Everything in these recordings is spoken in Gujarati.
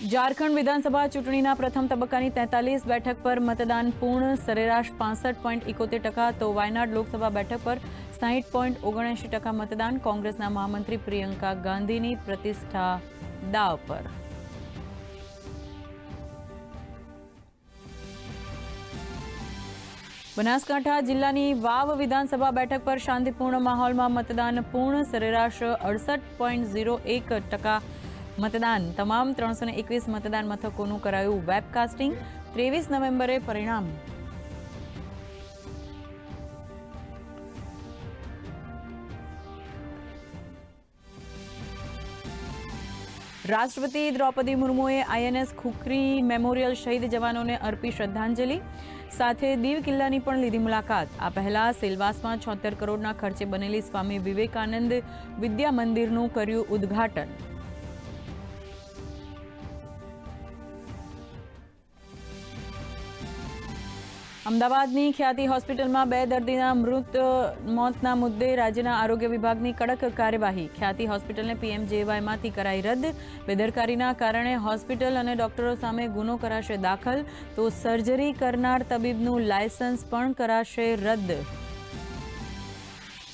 ઝારખંડ વિધાનસભા ચૂંટણીના પ્રથમ તબક્કાની 43 બેઠક પર મતદાન પૂર્ણ, સરેરાશ 65.71%, તો વાયનાડ લોકસભા બેઠક પર 60.79% મતદાન. કોંગ્રેસના મહામંત્રી પ્રિયંકા ગાંધીની પ્રતિષ્ઠા દાવ પર. બનાસકાંઠા જિલ્લાની વાવ વિધાનસભા બેઠક પર શાંતિપૂર્ણ માહોલમાં મતદાન પૂર્ણ, સરેરાશ 68.01% મતદાન. તમામ 321 મતદાન મથકોનું કરાયું વેબકાસ્ટિંગ. 23 નવેમ્બરે પરિણામ. રાષ્ટ્રપતિ દ્રૌપદી મુર્મુએ આઈએનએસ ખુખરી મેમોરિયલ શહીદ જવાનોને અર્પી શ્રદ્ધાંજલિ. સાથે દીવ કિલ્લાની પણ લીધી મુલાકાત. આ પહેલા સેલવાસમાં 76 કરોડના ખર્ચે બનેલી સ્વામી વિવેકાનંદ વિદ્યા મંદિરનું કર્યું ઉદ્ઘાટન. અમદાવાદની ખ્યાતિ હોસ્પિટલમાં 2 દર્દીના મોતના મુદ્દે રાજ્યના આરોગ્ય વિભાગની કડક કાર્યવાહી. ખ્યાતિ હોસ્પિટલને પીએમજેએવાયમાંથી કરાઈ રદ. બેદરકારીના કારણે હોસ્પિટલ અને ડોક્ટરો સામે ગુનો કરાશે દાખલ, તો સર્જરી કરનાર તબીબનું લાયસન્સ પણ કરાશે રદ.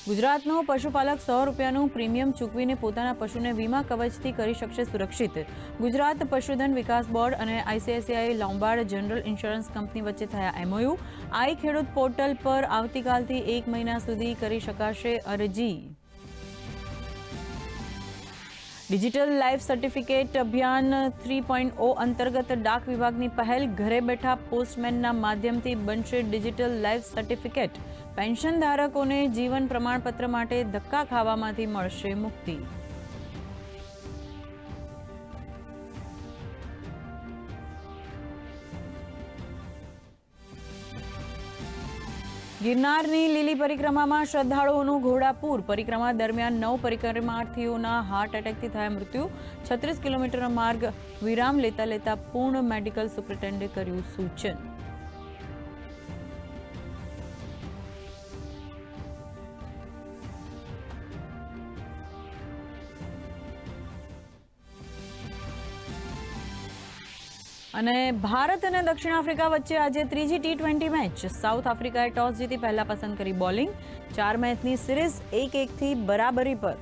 ગુજરાતનો પશુપાલક ₹100નું પ્રીમિયમ ચૂકવીને પોતાના પશુને વીમા કવચથી કરી શકશે સુરક્ષિત. ગુજરાત પશુધન વિકાસ બોર્ડ અને ICICI Lombard general insurance company વચ્ચે થયા એમઓયુ. આઈ ખેડૂત પોર્ટલ પર આવતીકાલથી 1 મહિના સુધી કરી શકાશે અરજી. ડિજિટલ લાઈફ સર્ટિફિકેટ અભિયાન 3.0 અંતર્ગત ડાક વિભાગની પહેલ. ઘરે બેઠા પોસ્ટમેનના માધ્યમથી બનશે ડિજિટલ લાઈફ સર્ટિફિકેટ. પેન્શન ધારકોને જીવન પ્રમાણપત્ર માટે ધક્કા ખાવામાંથી મળશે મુક્તિ. ગિરનારની લીલી પરિક્રમામાં શ્રદ્ધાળુઓનું ઘોડાપૂર. પરિક્રમા દરમિયાન 9 પરિક્રમાર્થીઓના હાર્ટ એટેકથી થયા મૃત્યુ. 36 કિલોમીટરનો માર્ગ વિરામ લેતા પૂર્ણ. મેડિકલ સુપ્રિન્ટેન્ડન્ટે કર્યું સૂચન. અને ભારત અને દક્ષિણ આફ્રિકા વચ્ચે આજે ત્રીજી T20 મેચ. સાઉથ આફ્રિકાએ ટોસ જીતી પહેલા પસંદ કરી બોલિંગ. 4 મેચની સિરીઝ 1-1થી બરાબરી પર.